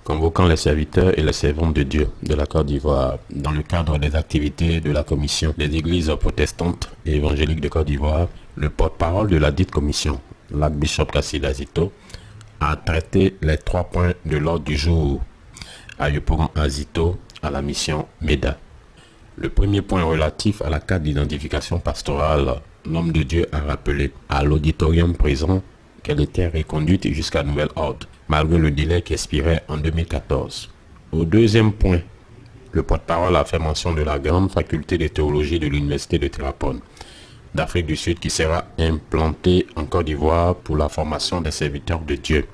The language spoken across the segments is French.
convoquant les serviteurs et les servantes de Dieu de la Côte d'Ivoire dans le cadre des activités de la commission des églises protestantes et évangéliques de Côte d'Ivoire. Le porte-parole de la dite commission, l'archbishop Kassila Zito, a traité les 3 points de l'ordre du jour à Yopougon Azito à la mission MEDA. Le premier point relatif à la carte d'identification pastorale, l'homme de Dieu a rappelé à l'auditorium présent qu'elle était reconduite jusqu'à nouvel ordre, malgré le délai qui expirait en 2014. Au deuxième point, le porte-parole a fait mention de la grande faculté de théologie de l'Université de Terrapone d'Afrique du Sud qui sera implantée en Côte d'Ivoire pour la formation des serviteurs de Dieu.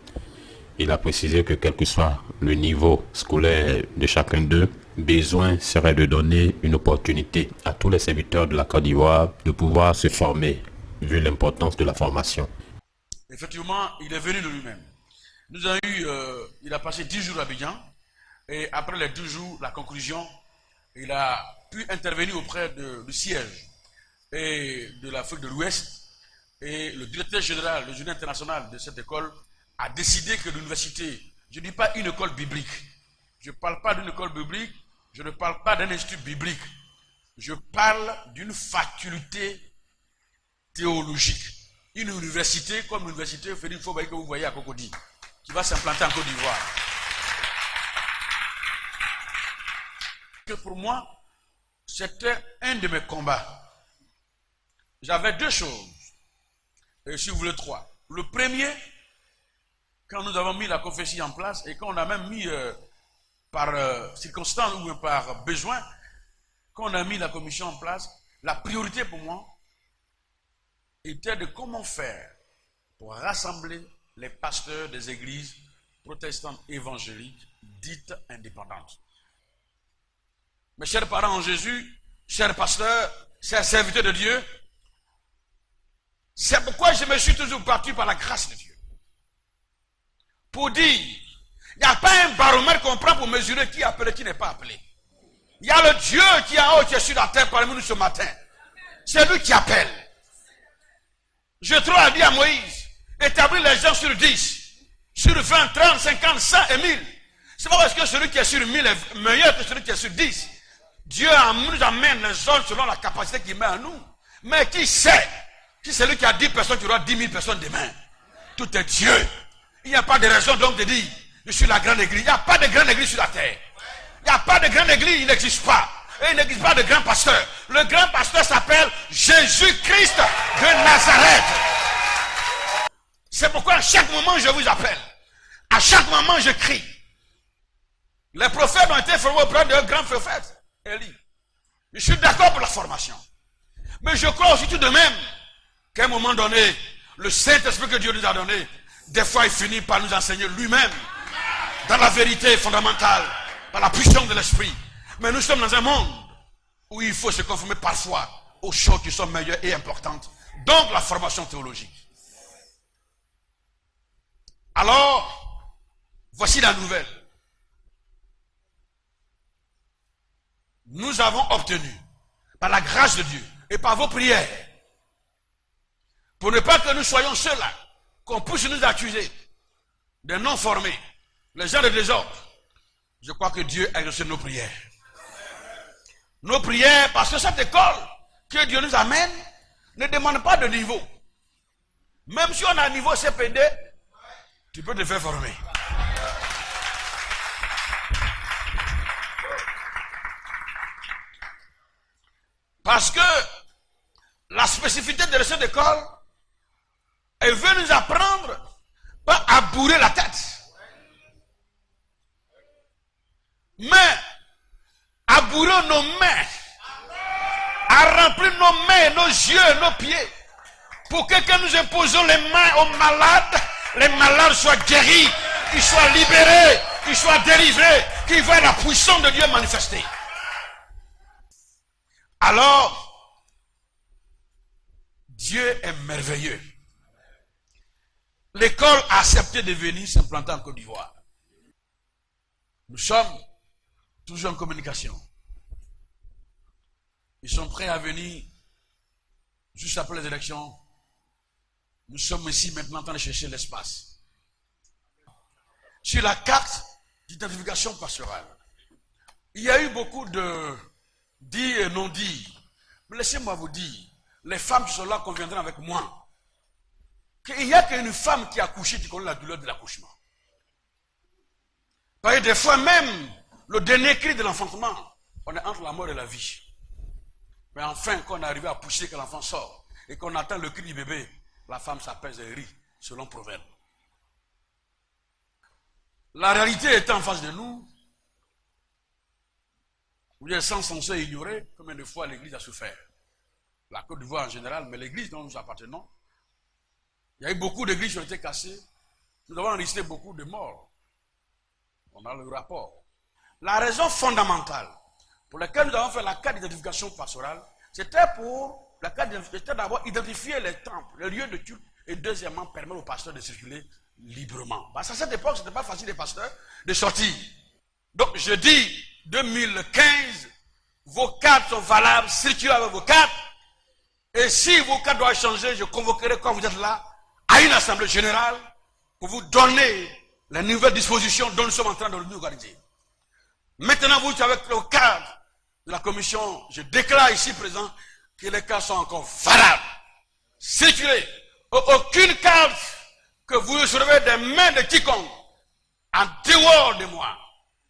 Il a précisé que quel que soit le niveau scolaire de chacun d'eux, besoin serait de donner une opportunité à tous les serviteurs de la Côte d'Ivoire de pouvoir se former, vu l'importance de la formation. Effectivement, il est venu de lui-même. Nous avons eu, il a passé 10 jours à Abidjan, et après les 2 jours, la conclusion, il a pu intervenir auprès du siège et de l'Afrique de l'Ouest, et le directeur général, le journée international de cette école, a décidé que l'université, je ne dis pas une école biblique, je ne parle pas d'une école biblique, je ne parle pas d'un institut biblique, je parle d'une faculté théologique. Une université comme l'université Félix Faubert que vous voyez à Cocody, qui va s'implanter en Côte d'Ivoire. Pour moi, c'était un de mes combats. J'avais 2 choses, et si vous voulez 3. Le premier, quand nous avons mis la prophétie en place, et quand on a même mis par circonstance ou par besoin, quand on a mis la commission en place, la priorité pour moi était de comment faire pour rassembler les pasteurs des églises protestantes évangéliques dites indépendantes. Mes chers parents en Jésus, chers pasteurs, chers serviteurs de Dieu, c'est pourquoi je me suis toujours battu par la grâce de Dieu. Pour dire, il n'y a pas un baromètre qu'on prend pour mesurer qui est appelé, qui n'est pas appelé. Il y a le Dieu qui est en haut, qui est sur la terre parmi nous ce matin. C'est lui qui appelle. Je trouve dit à Moïse, établir les gens sur 10, sur 20, 30, 50, 100 et 1000. C'est pas parce que celui qui est sur 1000 est meilleur que celui qui est sur 10. Dieu nous amène les hommes selon la capacité qu'il met en nous. Mais qui sait, si c'est lui qui a 10 personnes, tu auras 10 000 personnes demain. Tout est Dieu. Il n'y a pas de raison donc de dire, je suis la grande église. Il n'y a pas de grande église sur la terre. Il n'y a pas de grande église, il n'existe pas. Et il n'existe pas de grand pasteur. Le grand pasteur s'appelle Jésus-Christ de Nazareth. C'est pourquoi à chaque moment je vous appelle. À chaque moment je crie. Les prophètes ont été formés auprès d'un grand prophète, Élie. Je suis d'accord pour la formation. Mais je crois aussi tout de même qu'à un moment donné, le Saint-Esprit que Dieu nous a donné, des fois il finit par nous enseigner lui-même, dans la vérité fondamentale, par la puissance de l'Esprit. Mais nous sommes dans un monde où il faut se conformer parfois aux choses qui sont meilleures et importantes. Donc la formation théologique. Alors, voici la nouvelle. Nous avons obtenu, par la grâce de Dieu et par vos prières, pour ne pas que nous soyons ceux-là, qu'on puisse nous accuser de non formés, les gens de désordre. Je crois que Dieu a reçu nos prières. Nos prières, parce que cette école que Dieu nous amène ne demande pas de niveau. Même si on a un niveau CPD, tu peux te faire former. Parce que la spécificité de cette école, elle veut nous apprendre pas à bourrer la tête, mais à bourrer nos mains, à remplir nos mains, nos yeux, nos pieds, pour que quand nous imposons les mains aux malades, les malades soient guéris, qu'ils soient libérés, qu'ils soient délivrés, qu'ils voient la puissance de Dieu manifestée. Alors, Dieu est merveilleux. L'école a accepté de venir s'implanter en Côte d'Ivoire. Nous sommes toujours en communication. Ils sont prêts à venir juste après les élections. Nous sommes ici maintenant en train de chercher l'espace. Sur la carte, d'identification pastorale. Il y a eu beaucoup de dits et non-dits. Mais laissez-moi vous dire, les femmes qui sont là conviendront avec moi, qu'il n'y a qu'une femme qui a accouché qui connaît la douleur de l'accouchement. Parce que des fois même, le dernier cri de l'enfantement, on est entre la mort et la vie. Mais enfin, quand on est arrivé à pousser que l'enfant sort, et qu'on attend le cri du bébé, la femme s'apaise et rit, selon Proverbe. La réalité est en face de nous. Vous êtes sans censé ignorer combien de fois l'Église a souffert. La Côte d'Ivoire en général, mais l'Église dont nous appartenons, il y a eu beaucoup d'églises qui ont été cassées. Nous avons enregistré beaucoup de morts. On a le rapport. La raison fondamentale pour laquelle nous avons fait la carte d'identification pastorale, c'était pour la carte d'identification, d'abord identifier les temples, les lieux de culte, et deuxièmement, permettre aux pasteurs de circuler librement. Parce qu'à cette époque, ce n'était pas facile les pasteurs de sortir. Donc, je dis, 2015, vos cartes sont valables, circulez avec vos cartes. Et si vos cartes doivent changer, je convoquerai quand vous êtes là, à une assemblée générale, pour vous donner les nouvelles dispositions dont nous sommes en train de nous organiser. Maintenant, vous, avec le cadre de la commission, je déclare ici présent que les cartes sont encore valables. Circulez. Aucune carte que vous recevez des mains de quiconque en dehors de moi.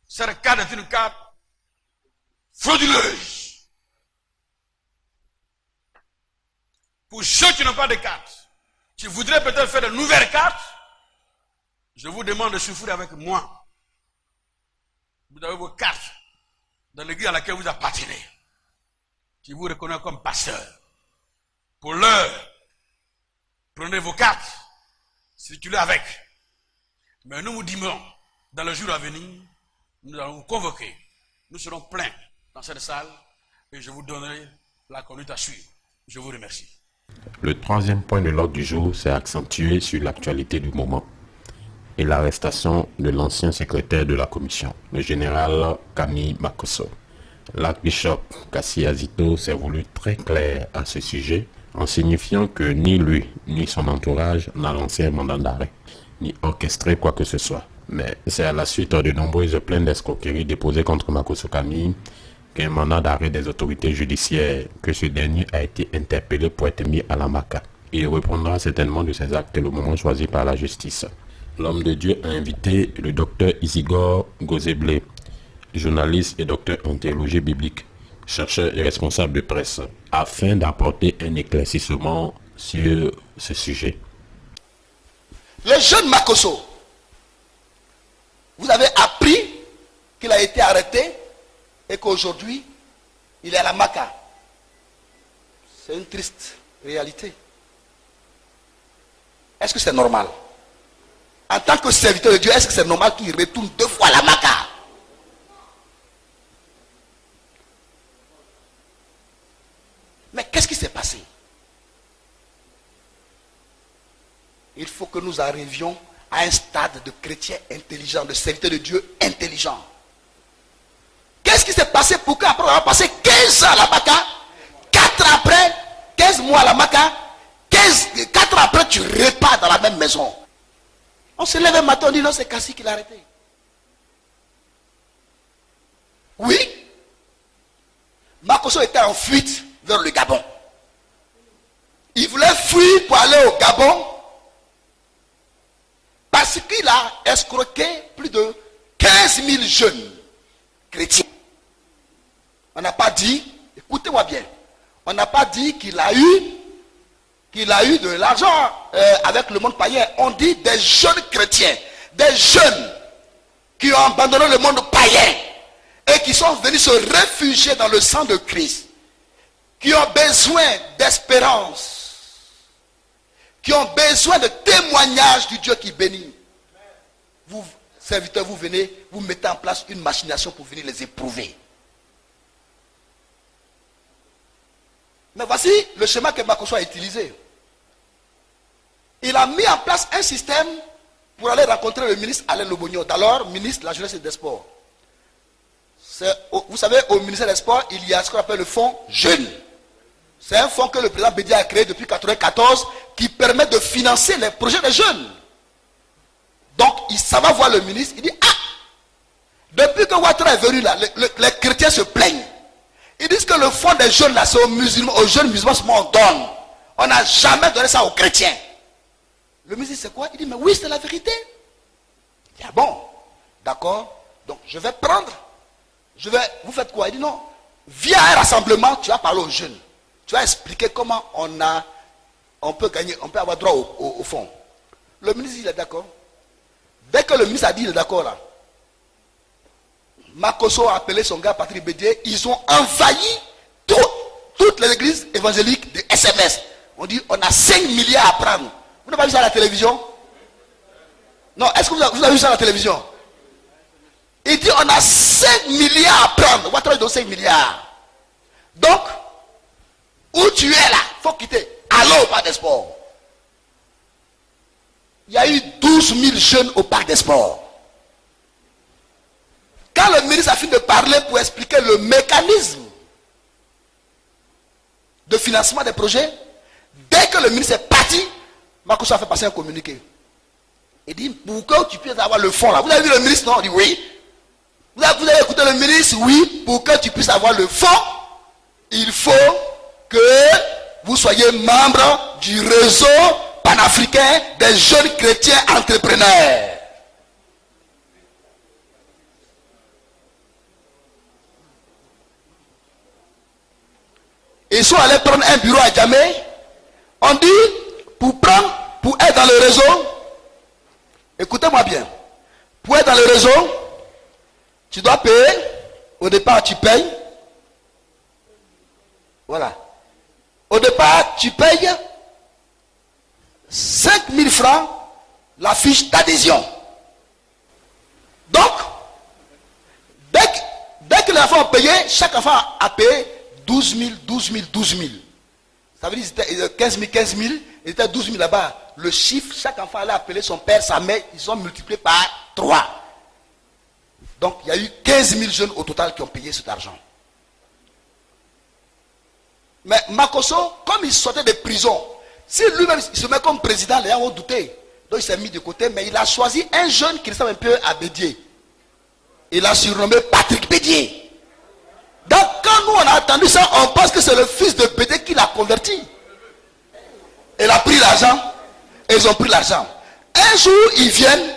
Cette carte est une carte frauduleuse. Pour ceux qui n'ont pas de carte, qui voudraient peut-être faire de nouvelles cartes, je vous demande de souffrir avec moi. Vous avez vos cartes dans l'église à laquelle vous appartenez, qui vous reconnaît comme pasteur. Pour l'heure, prenez vos cartes, circulez avec. Mais nous vous dirons, dans le jour à venir, nous allons vous convoquer. Nous serons pleins dans cette salle et je vous donnerai la conduite à suivre. Je vous remercie. Le troisième point de l'ordre du jour s'est accentué sur l'actualité du moment et l'arrestation de l'ancien secrétaire de la commission, le général Camille Makosso. L'archbishop Kassi Azito s'est voulu très clair à ce sujet en signifiant que ni lui ni son entourage n'a lancé un mandat d'arrêt, ni orchestré quoi que ce soit. Mais c'est à la suite de nombreuses plaintes d'escroquerie déposées contre Makosso Camille qu'un mandat d'arrêt des autorités judiciaires que ce dernier a été interpellé pour être mis à la maca. Il reprendra certainement de ses actes le moment choisi par la justice. L'homme de Dieu a invité le docteur Isigor Gozeblé, journaliste et docteur en théologie biblique, chercheur et responsable de presse, afin d'apporter un éclaircissement sur ce sujet. Le jeune Makosso, vous avez appris qu'il a été arrêté et qu'aujourd'hui, il est à la maca. C'est une triste réalité. Est-ce que c'est normal? En tant que serviteur de Dieu, est-ce que c'est normal qu'il retourne 2 fois à la maca? Mais qu'est-ce qui s'est passé? Il faut que nous arrivions à un stade de chrétien intelligent, de serviteur de Dieu intelligent. Qu'est-ce qui s'est passé pour qu'après avoir passé 15 ans à la maca, 4 ans après, 15 mois à la maca, 4 ans après tu repars dans la même maison? On se lève un matin, on dit non, c'est Kassi qui l'a arrêté. Oui, Makosso était en fuite vers le Gabon. Il voulait fuir pour aller au Gabon parce qu'il a escroqué plus de 15 000 jeunes chrétiens. On n'a pas dit, écoutez-moi bien, on n'a pas dit qu'il a eu de l'argent avec le monde païen. On dit des jeunes chrétiens, des jeunes qui ont abandonné le monde païen et qui sont venus se réfugier dans le sang de Christ, qui ont besoin d'espérance, qui ont besoin de témoignages du Dieu qui bénit. Vous, serviteurs, vous venez, vous mettez en place une machination pour venir les éprouver. Mais voici le schéma que Makosso a utilisé. Il a mis en place un système pour aller rencontrer le ministre Alain Lobogno, d'alors ministre de la Jeunesse et des Sports. Vous savez, au ministère des Sports, il y a ce qu'on appelle le fonds jeune. C'est un fonds que le président Bédia a créé depuis 1994 qui permet de financer les projets des jeunes. Donc, ça va voir le ministre, il dit, ah, Depuis que Ouattara est venu là, les chrétiens se plaignent. Ils disent que le fonds des jeunes là, c'est aux jeunes musulmans seulement on donne. On n'a jamais donné ça aux chrétiens. Le ministre dit c'est quoi? Il dit mais oui, c'est la vérité. Il dit ah bon, d'accord. Donc je vais prendre. Vous faites quoi? Il dit non. Via un rassemblement, tu vas parler aux jeunes. Tu vas expliquer comment on peut gagner, on peut avoir droit au fonds. Le ministre dit il est d'accord. Dès que le ministre a dit il est d'accord là, Makosso a appelé son gars Patrick Bédier, ils ont envahi toutes les églises évangéliques de SMS. On dit on a 5 milliards à prendre. Vous n'avez pas vu ça à la télévision? Non, est-ce que vous avez vu ça à la télévision? Il dit on a 5 milliards à prendre. Ouattara donne 5 milliards. Donc, où tu es là, il faut quitter. Allons au parc des sports. Il y a eu 12 000 jeunes au parc des sports. Quand le ministre a fini de parler pour expliquer le mécanisme de financement des projets, dès que le ministre est parti, Makosso a fait passer un communiqué. Il dit, pour que tu puisses avoir le fonds là. Vous avez vu le ministre? Non, il dit oui. Vous avez écouté le ministre? Oui. Pour que tu puisses avoir le fonds, il faut que vous soyez membre du réseau panafricain des jeunes chrétiens entrepreneurs. Ils sont allés prendre un bureau à Djamé. On dit, pour être dans le réseau, écoutez-moi bien, pour être dans le réseau, tu dois payer. Au départ, tu payes. Voilà. Au départ, tu payes 5 000 francs la fiche d'adhésion. Donc, dès que les enfants ont payé, chaque enfant a payé 12 000, 12 000, 12 000. Ça veut dire qu'ils étaient 15 000, 15 000, ils étaient 12 000 là-bas. Le chiffre, chaque enfant allait appeler son père, sa mère, ils ont multiplié par 3. Donc, il y a eu 15 000 jeunes au total qui ont payé cet argent. Mais Makosso, comme il sortait de prison, si lui-même il se met comme président, les gens vont douter. Donc, il s'est mis de côté, mais il a choisi un jeune qui ressemble un peu à Bédier. Il a surnommé Patrick Bédier. Donc, quand nous on a entendu ça, on pense que c'est le fils de Bédier qui l'a converti. Il a pris l'argent, et ils ont pris l'argent. Un jour, ils viennent,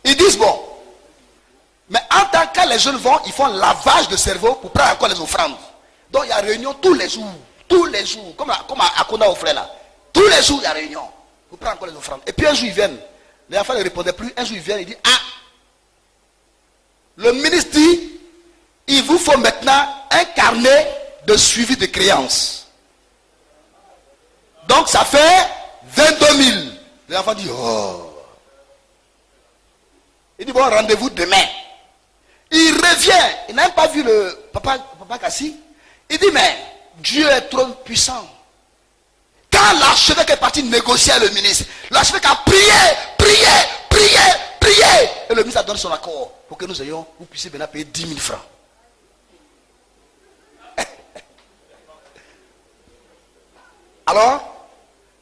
ils disent bon, mais en tant que les jeunes vont, ils font lavage de cerveau pour prendre encore les offrandes. Donc il y a réunion tous les jours, comme à Kona au frère là. Tous les jours il y a réunion pour prendre encore les offrandes. Et puis un jour ils viennent, les enfants ne répondaient plus, un jour ils viennent, ils disent ah, le ministre dit, il vous faut maintenant un carnet de suivi de créances. Donc ça fait 22 000. Les enfants disent oh. Il dit bon, rendez-vous demain. Il revient, il n'a même pas vu le papa Kassi. Il dit mais Dieu est trop puissant. Quand l'archevêque est parti négocier avec le ministre, l'archevêque a prié. Et le ministre a donné son accord pour que vous puissiez venir payer 10 000 francs. Alors,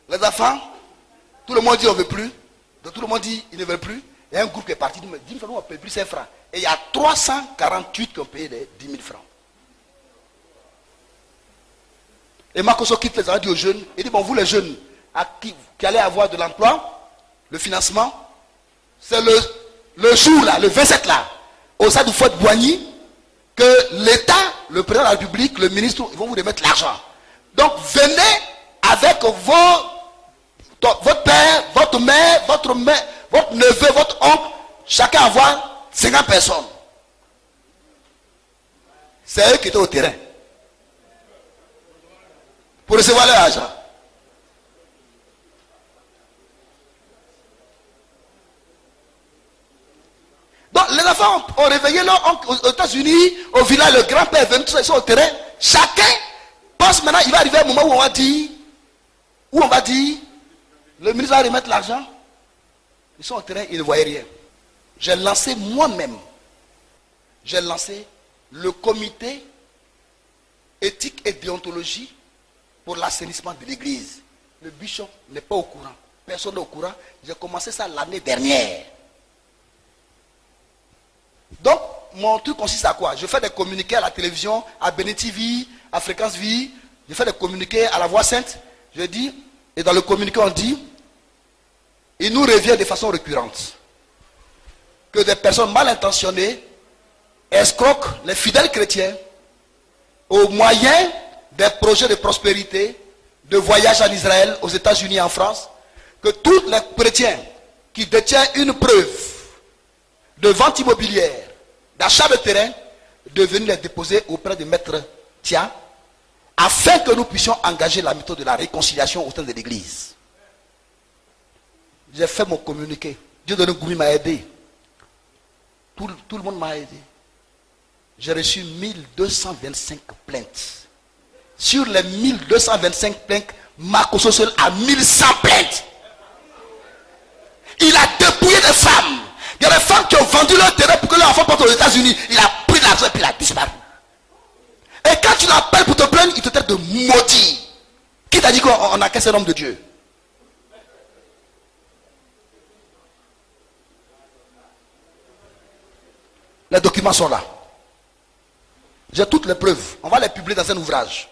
les enfants, tout le monde dit on ne veut plus. Donc tout le monde dit il ne veut plus. Il y a un groupe qui est parti, il dit 10 000 francs, on ne paye plus 5 francs. Et il y a 348 qui ont payé les 10 000 francs. Et Makosso quitte les dit aux jeunes, il dit bon, vous les jeunes qui allez avoir de l'emploi, le financement, c'est le jour là, le 27 là, au stade du Fort Boigny, que l'État, le président de la République, le ministre, ils vont vous remettre l'argent. Donc venez avec votre père, votre mère, votre neveu, votre oncle, chacun avoir 50 personnes. C'est eux qui étaient au terrain pour recevoir leur argent. Donc les enfants ont réveillé leur oncle aux États-Unis, au village, le grand-père est venu, tous ils sont au terrain. Chacun pense maintenant, il va arriver un moment où on va dire, le ministre va remettre l'argent. Ils sont au terrain, ils ne voyaient rien. J'ai lancé moi-même, le comité éthique et déontologie pour l'assainissement de l'église. Le bishop n'est pas au courant. Personne n'est au courant. J'ai commencé ça l'année dernière. mon truc consiste à quoi? Je fais des communiqués à la télévision, à Béné TV, à Fréquence Vie. Je fais des communiqués à la Voix Sainte. Je dis, et dans le communiqué on dit, il nous revient de façon récurrente que des personnes mal intentionnées escroquent les fidèles chrétiens au moyen des projets de prospérité, de voyage en Israël, aux États-Unis, en France, que tous les chrétiens qui détiennent une preuve de vente immobilière, d'achat de terrain, de venir les déposer auprès de Maître Tia, afin que nous puissions engager la méthode de la réconciliation au sein de l'Église. J'ai fait mon communiqué. Dieu de Goumi m'a aidé. Tout le monde m'a aidé. J'ai reçu 1225 plaintes. Sur les 1225 plaintes, Marco Social a 1100 plaintes. Il a dépouillé des femmes. Il y a des femmes qui ont vendu leur terrain pour que leur enfant parte aux États-Unis. Il a pris l'argent et puis il a disparu. Et quand tu l'appelles pour te plaindre, il te traite de maudit. Qui t'a dit qu'on a qu'un seul homme de Dieu? Les documents sont là. J'ai toutes les preuves. On va les publier dans un ouvrage.